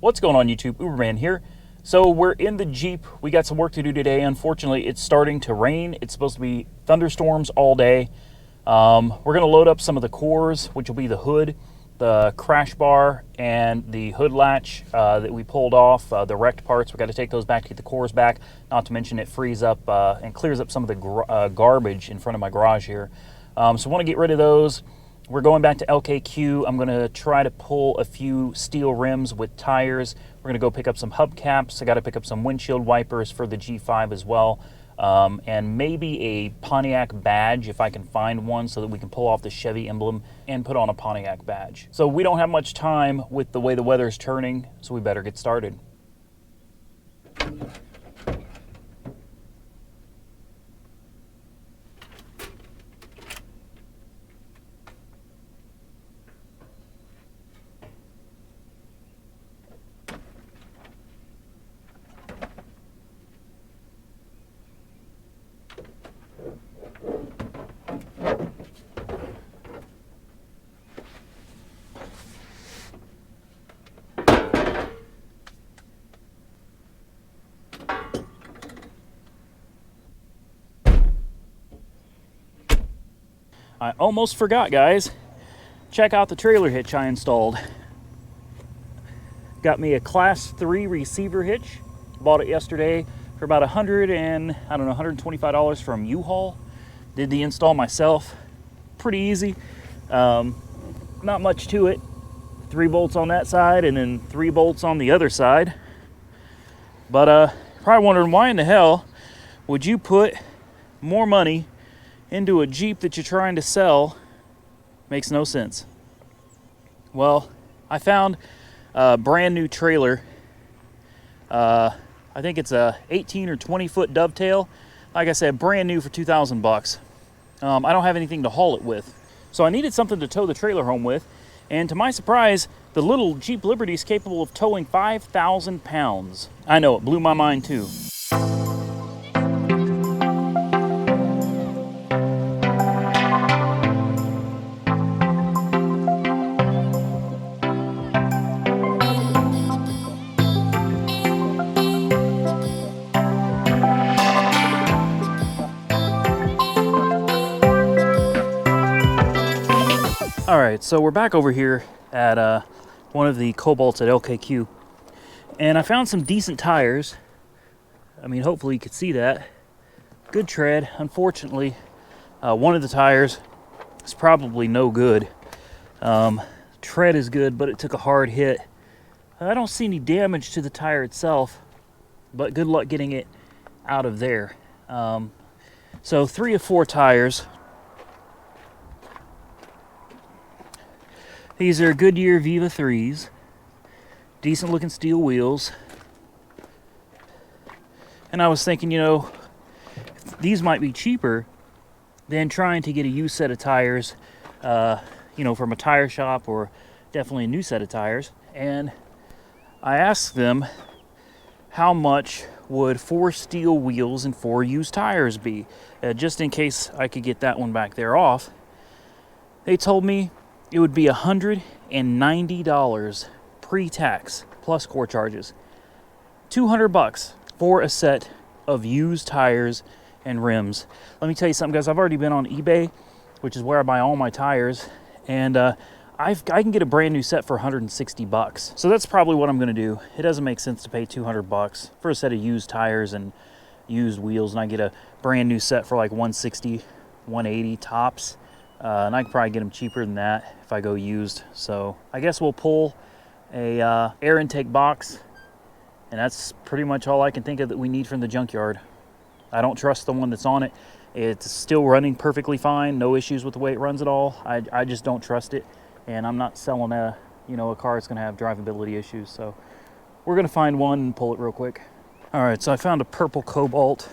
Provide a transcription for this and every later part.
What's going on, YouTube? Uberman here. So we're in the Jeep. We got some work to do today. Unfortunately, it's starting to rain. It's supposed to be thunderstorms all day. We're going to load up some of the cores, which will be the hood, the crash bar, and the hood latch that we pulled off, the wrecked parts. We've got to take those back to get the cores back. Not to mention it frees up and clears up some of the garbage in front of my garage here. So I want to get rid of those. We're going back to LKQ. I'm going to try to pull a few steel rims with tires. We're going to go pick up some hubcaps. I got to pick up some windshield wipers for the G5 as well. And maybe a Pontiac badge if I can find one so that we can pull off the Chevy emblem and put on a Pontiac badge. So we don't have much time with the way the weather's turning, so we better get started. I almost forgot, guys. Check out the trailer hitch I installed. Got me a class 3 receiver hitch. Bought it yesterday for about $125 from U-Haul. Did the install myself. Pretty easy. Not much to it. 3 bolts on that side and then 3 bolts on the other side. But probably wondering, why in the hell would you put more money into a Jeep that you're trying to sell? Makes no sense. Well, I found a brand new trailer. I think it's a 18 or 20 foot dovetail. Like I said, brand new for 2,000 bucks. I don't have anything to haul it with. So I needed something to tow the trailer home with. And to my surprise, the little Jeep Liberty is capable of towing 5,000 pounds. I know, it blew my mind too. All right, so we're back over here at one of the Cobalts at LKQ, and I found some decent tires. I mean, hopefully you could see that. Good tread. Unfortunately, one of the tires is probably no good. Tread is good, but it took a hard hit. I don't see any damage to the tire itself, but good luck getting it out of there. So 3 of 4 tires. These are Goodyear Viva 3s. Decent looking steel wheels. And I was thinking, you know, these might be cheaper than trying to get a used set of tires, you know, from a tire shop, or definitely a new set of tires. And I asked them, how much would 4 steel wheels and 4 used tires be? Just in case I could get that one back there off. They told me it would be $190 pre-tax plus core charges. 200 bucks for a set of used tires and rims. Let me tell you something, guys. I've already been on eBay, which is where I buy all my tires, and I can get a brand new set for 160 bucks. So that's probably what I'm going to do. It doesn't make sense to pay 200 bucks for a set of used tires and used wheels, and I get a brand new set for like 160, 180 tops. And I could probably get them cheaper than that if I go used. So I guess we'll pull a air intake box, and that's pretty much all I can think of that we need from the junkyard. I don't trust the one that's on it. It's still running perfectly fine, no issues with the way it runs at all. I just don't trust it, and I'm not selling a car that's gonna have drivability issues. So we're gonna find one and pull it real quick. All right, so I found a purple Cobalt,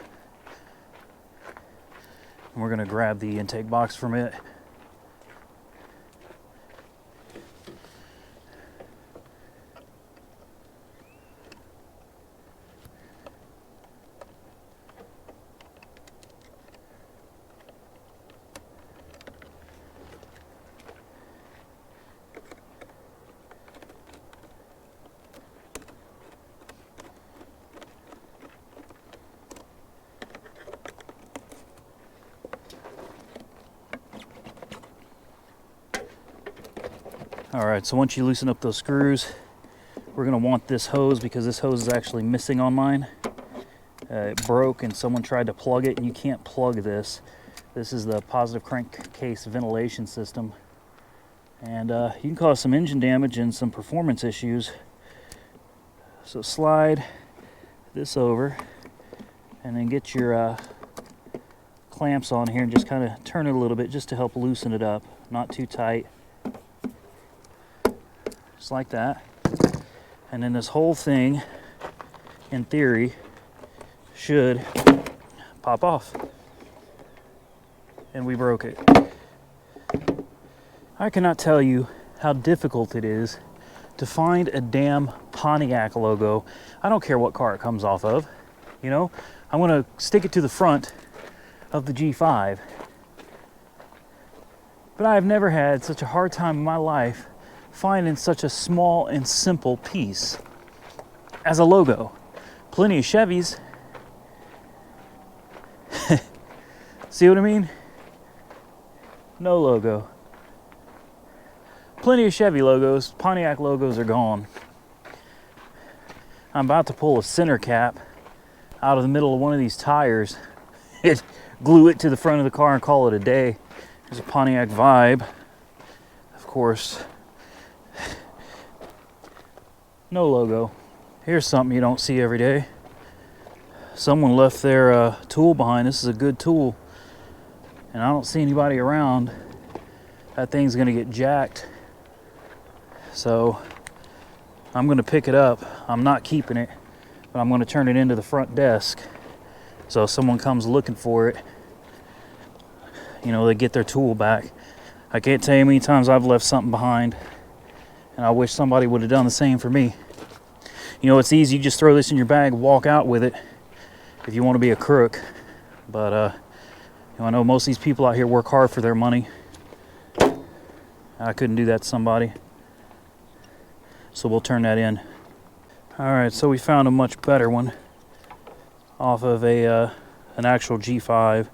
and we're gonna grab the intake box from it. All right, so once you loosen up those screws, we're gonna want this hose because this hose is actually missing on mine. It broke and someone tried to plug it, and you can't plug this. This is the positive crankcase ventilation system. And you can cause some engine damage and some performance issues. So slide this over and then get your clamps on here and just kind of turn it a little bit just to help loosen it up. Not too tight. Just like that. And then this whole thing, in theory, should pop off. And we broke it. I cannot tell you how difficult it is to find a damn Pontiac logo. I don't care what car it comes off of. You know, I'm gonna stick it to the front of the G5. But I've never had such a hard time in my life finding such a small and simple piece as a logo. Plenty of Chevys. See what I mean? No logo. Plenty of Chevy logos. Pontiac logos are gone. I'm about to pull a center cap out of the middle of one of these tires, glue it to the front of the car and call it a day. There's a Pontiac vibe, of course. No logo. Here's something you don't see every day. Someone left their tool behind. This is a good tool. And I don't see anybody around. That thing's gonna get jacked. So I'm gonna pick it up. I'm not keeping it, but I'm gonna turn it into the front desk. So if someone comes looking for it, you know, they get their tool back. I can't tell you how many times I've left something behind, and I wish somebody would have done the same for me. You know, it's easy, you just throw this in your bag, walk out with it if you want to be a crook. But you know, I know most of these people out here work hard for their money. I couldn't do that to somebody. So we'll turn that in. All right, so we found a much better one off of an actual G5.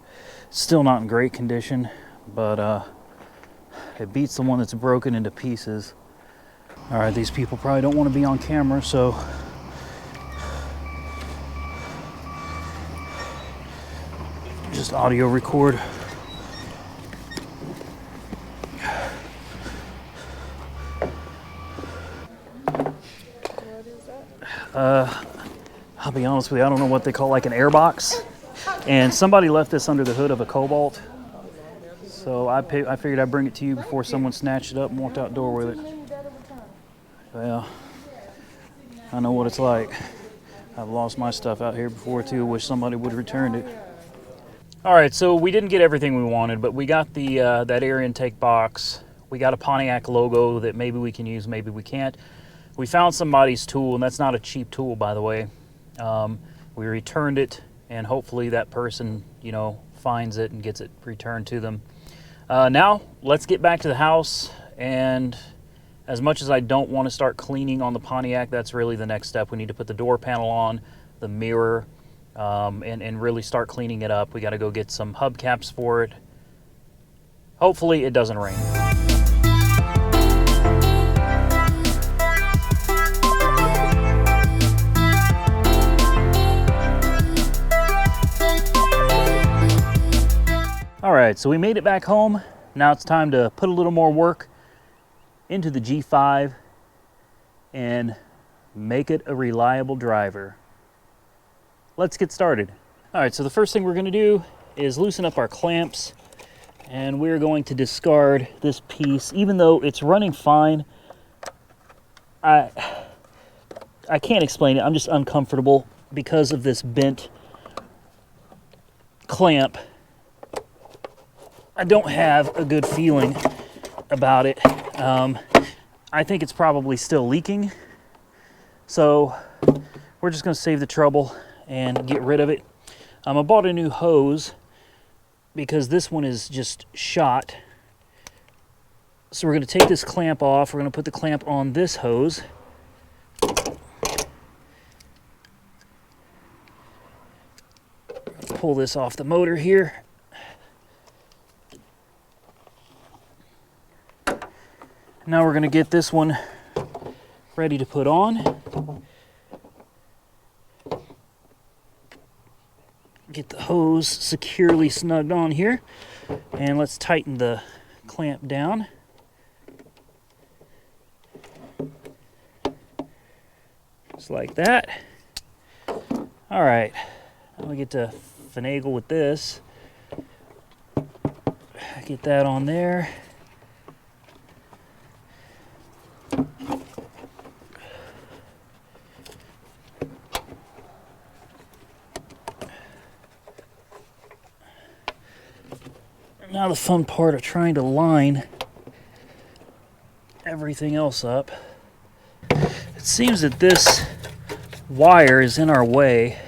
Still not in great condition, but it beats the one that's broken into pieces. All right, these people probably don't want to be on camera, so just audio record. I'll be honest with you, I don't know what they call like an airbox. And somebody left this under the hood of a Cobalt. So I figured I'd bring it to you before someone snatched it up and walked out the door with it. Well, I know what it's like. I've lost my stuff out here before too. Wish somebody would have returned it. All right, so we didn't get everything we wanted, but we got the that air intake box. We got a Pontiac logo that maybe we can use, maybe we can't. We found somebody's tool, and that's not a cheap tool, by the way. We returned it, and hopefully that person, you know, finds it and gets it returned to them. Now, let's get back to the house, and as much as I don't want to start cleaning on the Pontiac, that's really the next step. We need to put the door panel on, the mirror, and really start cleaning it up. We got to go get some hubcaps for it. Hopefully it doesn't rain. All right, so we made it back home. Now it's time to put a little more work into the G5 and make it a reliable driver. Let's get started. All right, so the first thing we're gonna do is loosen up our clamps, and we're going to discard this piece. Even though it's running fine, I can't explain it. I'm just uncomfortable because of this bent clamp. I don't have a good feeling about it. I think it's probably still leaking. So we're just gonna save the trouble and get rid of it. I bought a new hose because this one is just shot. So we're gonna take this clamp off. We're gonna put the clamp on this hose. Pull this off the motor here. Now we're going to get this one ready to put on. Get the hose securely snugged on here, and let's tighten the clamp down. Just like that. All right, now we get to finagle with this. Get that on there. Now the fun part of trying to line everything else up. It seems that this wire is in our way.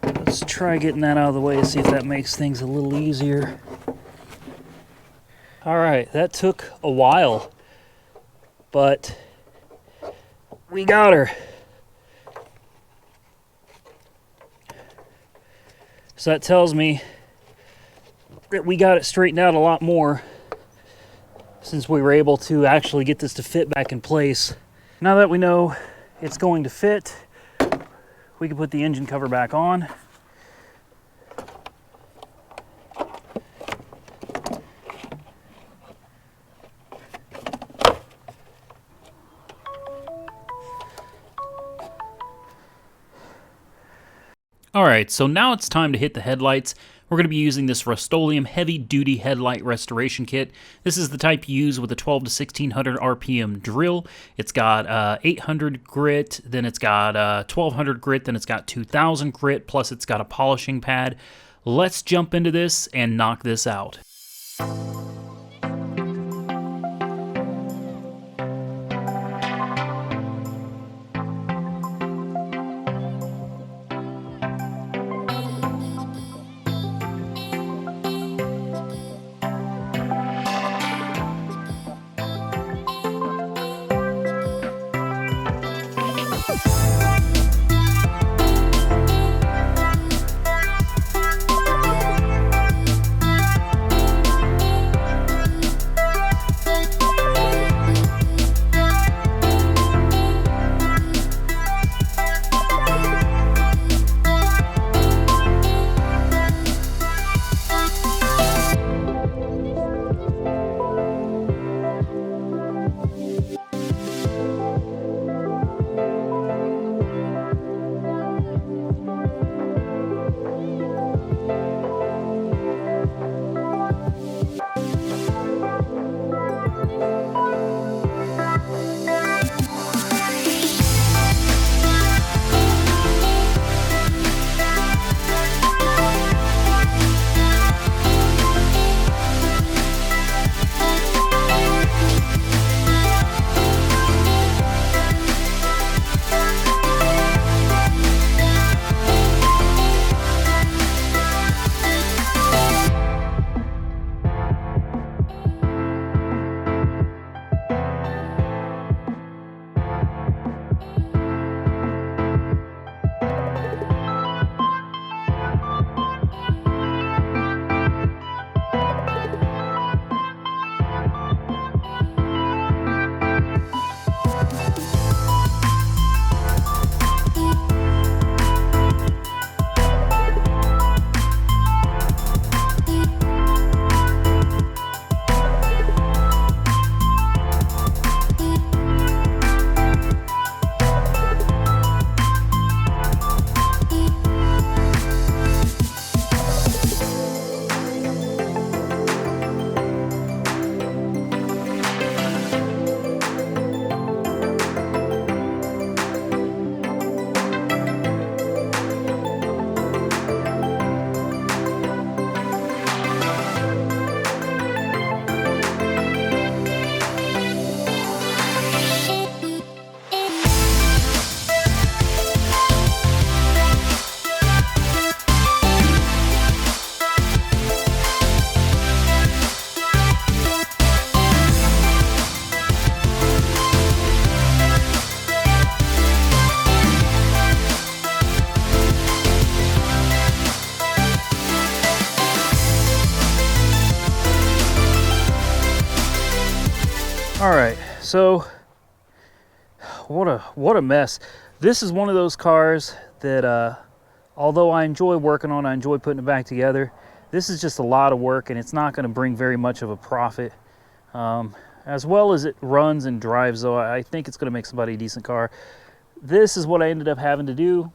Let's try getting that out of the way and see if that makes things a little easier. All right, that took a while, but we got her. So that tells me that we got it straightened out a lot more since we were able to actually get this to fit back in place. Now that we know it's going to fit, we can put the engine cover back on. Alright, so now it's time to hit the headlights. We're going to be using this Rust-Oleum heavy-duty headlight restoration kit. This is the type you use with a 12 to 1600 RPM drill. It's got 800 grit, then it's got 1200 grit, then it's got 2000 grit, plus it's got a polishing pad. Let's jump into this and knock this out. All right, so what a mess. This is one of those cars that although I enjoy working on, I enjoy putting it back together. This is just a lot of work, and it's not going to bring very much of a profit. As well as it runs and drives, though, I think it's going to make somebody a decent car. This is what I ended up having to do.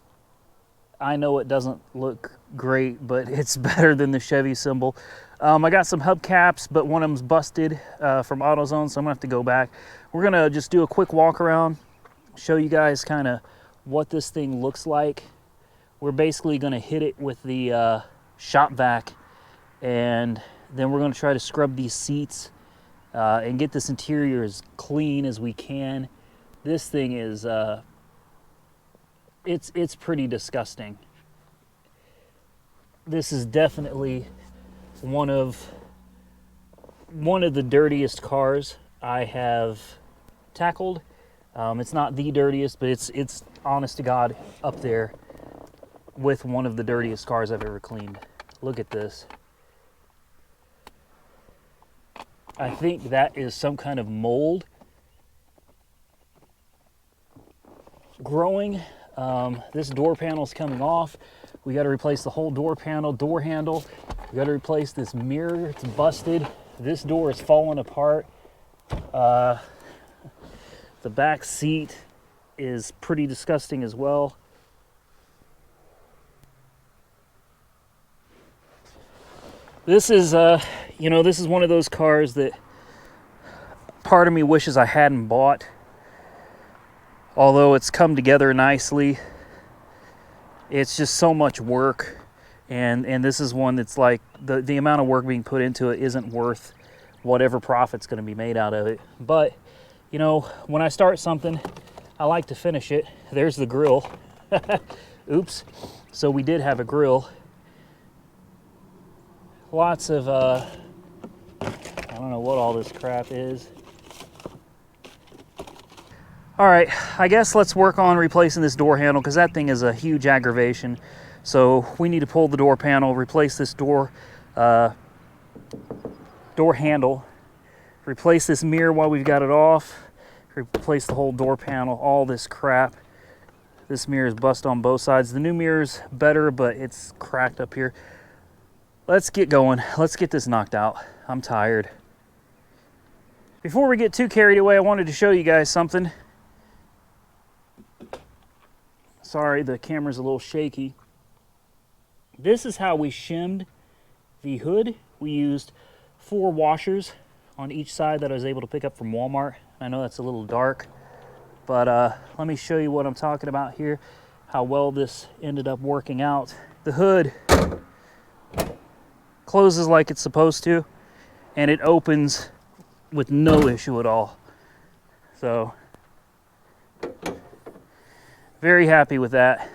I know it doesn't look great, but it's better than the Chevy symbol. I got some hubcaps, but one of them's busted from AutoZone, so I'm gonna have to go back. We're gonna just do a quick walk around, show you guys kind of what this thing looks like. We're basically gonna hit it with the shop vac, and then we're gonna try to scrub these seats and get this interior as clean as we can. This thing is it's pretty disgusting. This is definitely one of the dirtiest cars I have tackled. It's not the dirtiest, but it's honest to God up there with one of the dirtiest cars I've ever cleaned. Look at this. I think that is some kind of mold growing. This door panel is coming off. We got to replace the whole door panel, door handle. We got to replace this mirror. It's busted. This door is falling apart. The back seat is pretty disgusting as well. This is, this is one of those cars that part of me wishes I hadn't bought. Although it's come together nicely, it's just so much work, and this is one that's like the amount of work being put into it isn't worth whatever profit's going to be made out of it. But when I start something, I like to finish it. There's the grill. Oops. So we did have a grill. Lots of I don't know what all this crap is. All right, I guess let's work on replacing this door handle, because that thing is a huge aggravation. So we need to pull the door panel, replace this door handle, replace this mirror while we've got it off, replace the whole door panel, all this crap. This mirror is busted on both sides. The new mirror's better, but it's cracked up here. Let's get going. Let's get this knocked out. I'm tired. Before we get too carried away, I wanted to show you guys something. Sorry, the camera's a little shaky. This is how we shimmed the hood. We used 4 washers on each side that I was able to pick up from Walmart. I know that's a little dark, but let me show you what I'm talking about here, how well this ended up working out. The hood closes like it's supposed to, and it opens with no issue at all. So, very happy with that.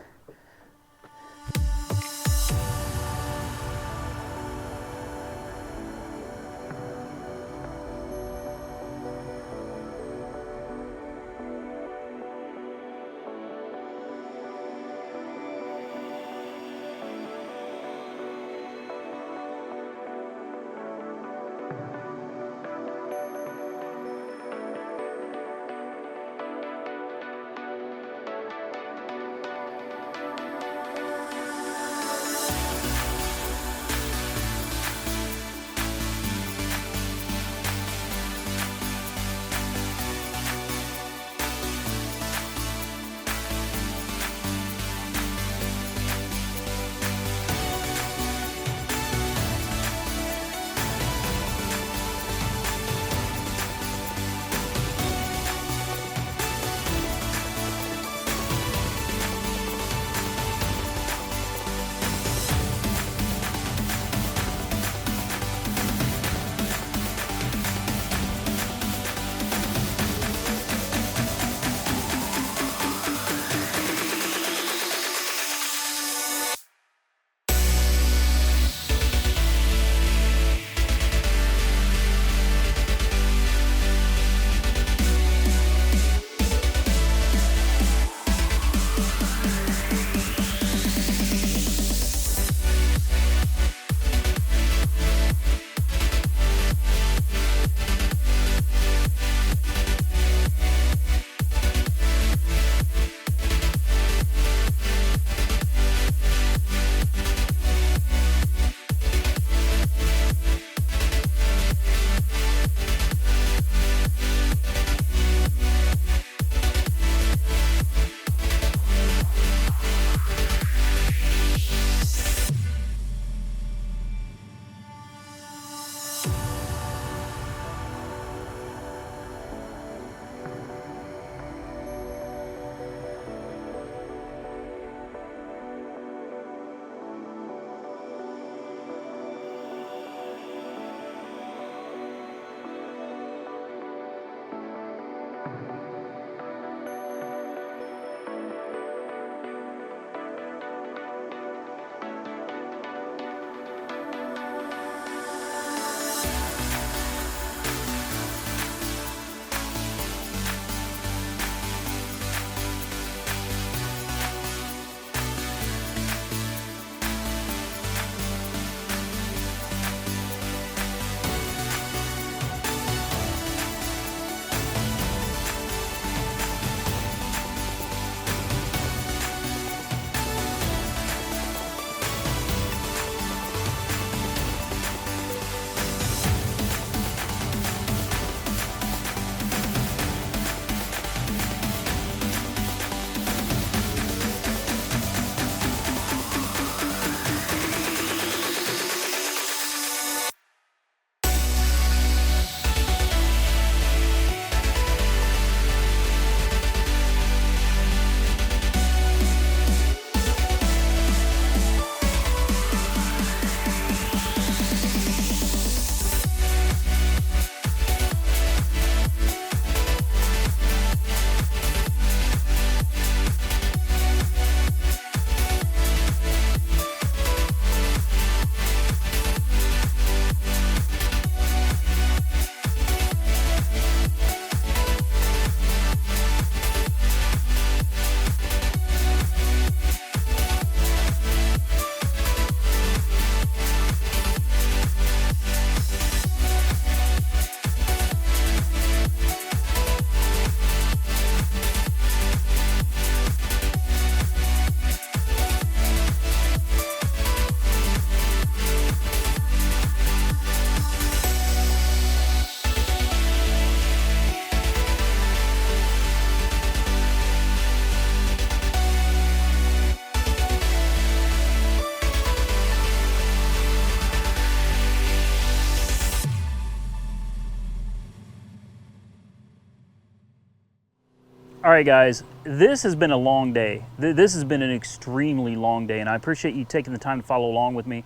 All right, guys, this has been a long day. This has been an extremely long day, and I appreciate you taking the time to follow along with me.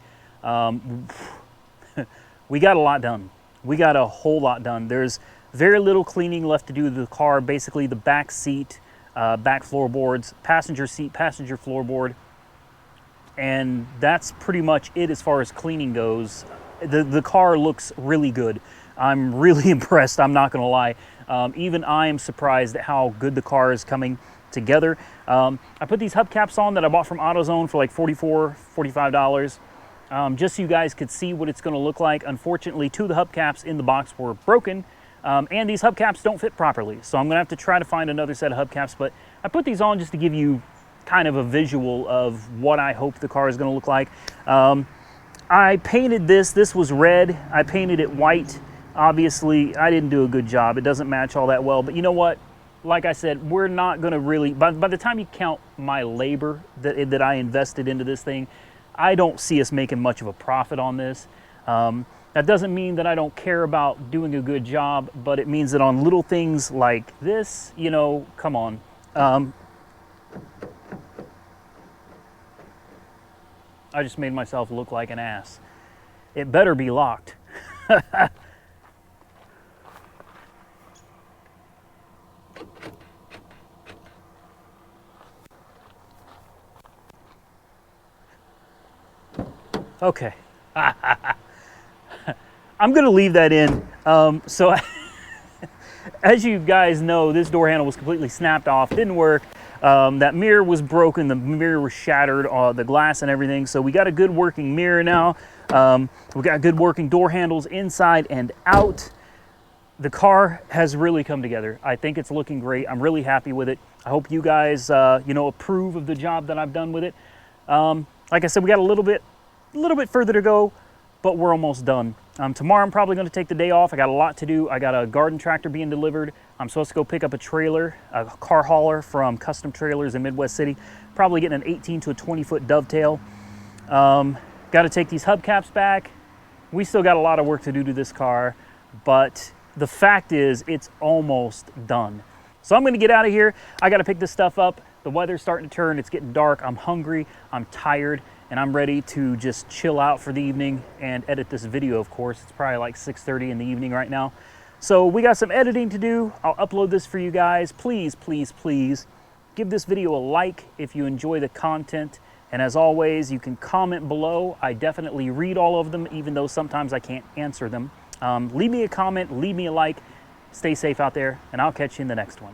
We got a lot done. We got a whole lot done. There's very little cleaning left to do to the car. Basically, the back seat, back floorboards, passenger seat, passenger floorboard, and that's pretty much it as far as cleaning goes. The car looks really good. I'm really impressed, I'm not gonna lie. Even I am surprised at how good the car is coming together. I put these hubcaps on that I bought from AutoZone for like $44, $45, just so you guys could see what it's gonna look like. Unfortunately, two of the hubcaps in the box were broken, and these hubcaps don't fit properly. So I'm gonna have to try to find another set of hubcaps, but I put these on just to give you kind of a visual of what I hope the car is gonna look like. I painted this was red, I painted it white. Obviously, I didn't do a good job. It doesn't match all that well, but you know what? Like I said, we're not gonna really, by the time you count my labor that I invested into this thing, I don't see us making much of a profit on this. That doesn't mean that I don't care about doing a good job, but it means that on little things like this, you know, come on. I just made myself look like an ass. It better be locked. Okay. I'm gonna leave that in. So as you guys know, this door handle was completely snapped off, didn't work. That mirror was broken, the mirror was shattered, the glass and everything. So we got a good working mirror now. We got good working door handles inside and out. The car has really come together. I think it's looking great. I'm really happy with it. I hope you guys, you know, approve of the job that I've done with it. Like I said, we got a little bit further to go, but we're almost done. Tomorrow I'm probably going to take the day off. I got a lot to do. I got a garden tractor being delivered. I'm supposed to go pick up a trailer, a car hauler from Custom Trailers in Midwest City. Probably getting an 18 to a 20 foot dovetail. Got to take these hubcaps back. We still got a lot of work to do to this car, but the fact is it's almost done. So I'm going to get out of here. I got to pick this stuff up. The weather's starting to turn. It's getting dark. I'm hungry. I'm tired. And I'm ready to just chill out for the evening and edit this video, of course. It's probably like 6:30 in the evening right now. So we got some editing to do. I'll upload this for you guys. Please, please, please give this video a like if you enjoy the content. And as always, you can comment below. I definitely read all of them, even though sometimes I can't answer them. Leave me a comment, leave me a like. Stay safe out there, and I'll catch you in the next one.